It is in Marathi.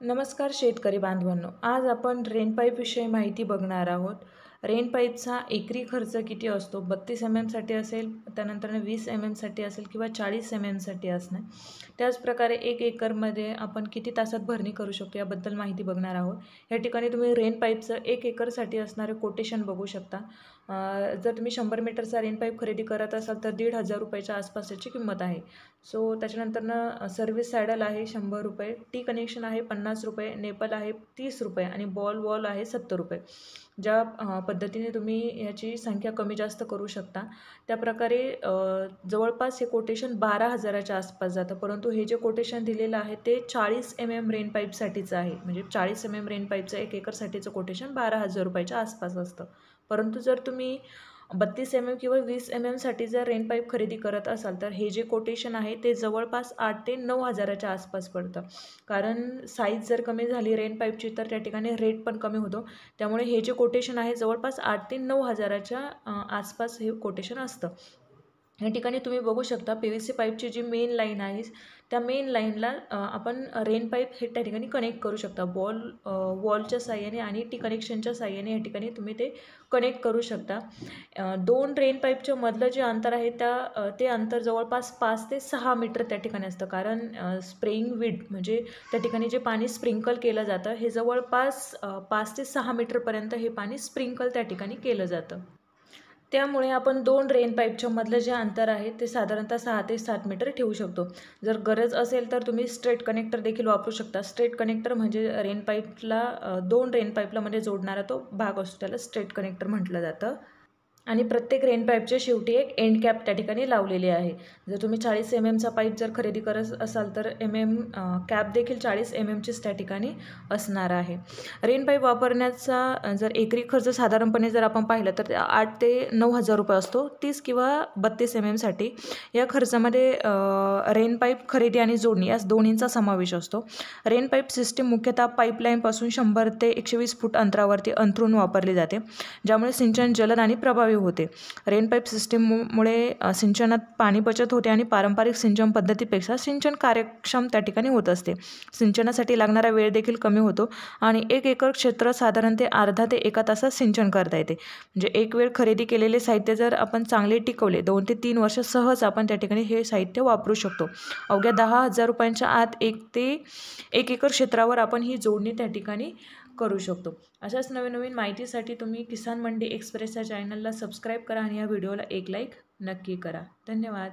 नमस्कार शेतकरी बांधवांनो, आज आपण रेन पाईपविषयी माहिती बघणार आहोत. रेन पाईपचा एकरी खर्च किती असतो? 32 साठी असेल, त्यानंतर 20 साठी असेल किंवा 40 साठी असणार. त्याचप्रकारे 1 एकरमध्ये आपण किती तासात भरणी करू शकतो याबद्दल माहिती बघणार आहोत. या ठिकाणी तुम्ही रेन पाईपचं 1 एकरसाठी असणारे कोटेशन बघू शकता. जर तुम्ही 100 मीटरचा रेन पाईप खरेदी करत असाल तर ₹1,500 आसपास याची किंमत आहे. सो त्याच्यानंतरनं सर्व्हिस सॅडल आहे ₹100, टी कनेक्शन आहे ₹50, नेपल आहे ₹30 आणि बॉल वॉल आहे ₹70. ज्या पद्धतीने तुम्ही ह्याची संख्या कमी जास्त करू शकता त्याप्रकारे जवळपास हे कोटेशन 12,000च्या आसपास जातं. परंतु हे जे कोटेशन दिलेलं आहे ते 40 रेन पाईपसाठीचं आहे. म्हणजे 40 रेन पाईपचं 1 एकरसाठीचं कोटेशन ₹12,000च्या आसपास असतं. परंतु जर तुम्ही 32 किंवा 20 साठी जर रेन पाईप खरेदी करत असाल तर हे जे कोटेशन आहे ते जवळपास 8,000 ते 9,000च्या आसपास पडतं. कारण साईज जर कमी झाली रेन पाईपची तर त्या ठिकाणी रेट पण कमी होतो. त्यामुळे हे जे कोटेशन आहे जवळपास 8,000 ते 9,000च्या आसपास हे कोटेशन असतं. या ठिकाणी तुम्ही बघू शकता PVC पाईपची जी मेन लाईन आहे त्या मेन लाईनला आपण रेन पाईप हे त्या ठिकाणी कनेक्ट करू शकता. वॉलच्या साहाय्याने आणि टी कनेक्शनच्या साहाय्याने या ठिकाणी तुम्ही ते कनेक्ट करू शकता. 2 रेन पाईपच्या मधलं जे अंतर आहे ते अंतर जवळपास 5 ते 6 मीटर त्या ठिकाणी असतं. कारण स्प्रेइंग विड म्हणजे त्या ठिकाणी जे पाणी स्प्रिंकल केलं जातं हे जवळपास 5 ते 6 मीटरपर्यंत हे पाणी स्प्रिंकल त्या ठिकाणी केलं जातं. त्यामुळे आपण 2 रेन पाईपच्या मधलं जे अंतर आहे ते साधारणतः 6 ते 7 मीटर ठेवू शकतो. जर गरज असेल तर तुम्ही स्ट्रेट कनेक्टर देखील वापरू शकता. स्ट्रेट कनेक्टर म्हणजे रेन पाईपला 2 रेन पाईपला मध्ये जोडणारा तो भाग असतो, त्याला स्ट्रेट कनेक्टर म्हटलं जातं. आणि प्रत्येक रेन पाईपच्या शेवटी एक एंड कॅप त्या ठिकाणी लावलेली आहे. जर तुम्ही 40 चा पाईप जर खरेदी करत असाल तर कॅप देखील 40 चीच त्या ठिकाणी असणार आहे. रेन पाईप वापरण्याचा जर एकरी खर्च साधारणपणे जर आपण पाहिलं तर 8,000 ते 9,000 असतो. 30 किंवा 32 साठी या खर्चामध्ये रेन पाईप खरेदी आणि जोडणी या दोन्हींचा समावेश असतो. रेन पाईप सिस्टीम मुख्यतः पाईपलाईनपासून 100 ते 120 फूट अंतरावरती अंथरून वापरली जाते, ज्यामुळे सिंचन जलद आणि प्रभावी होते. रेन पाईप सिस्टीममुळे सिंचनात पाणी बचत होते आणि पारंपरिक सिंचन पद्धतीपेक्षा सिंचन कार्यक्षम त्या ठिकाणी होत असते. सिंचनासाठी लागणारा वेळ देखील कमी होतो आणि 1 एकर क्षेत्र साधारणतः अर्धा ते 1 तासात सिंचन करता येते. म्हणजे एक वेळ खरेदी केलेले साहित्य जर आपण चांगले टिकवले 2 ते 3 वर्ष सहज आपण त्या ठिकाणी हे साहित्य वापरू शकतो. अवघ्या ₹10,000च्या आत 1 एकर क्षेत्रावर आपण ही जोडणी त्या ठिकाणी करू शकतो. अशाच नवीन माहितीसाठी तुम्ही किसान मंडी एक्सप्रेस या चॅनलला सबस्क्राईब करा आणि या व्हिडिओला एक लाईक नक्की करा. धन्यवाद.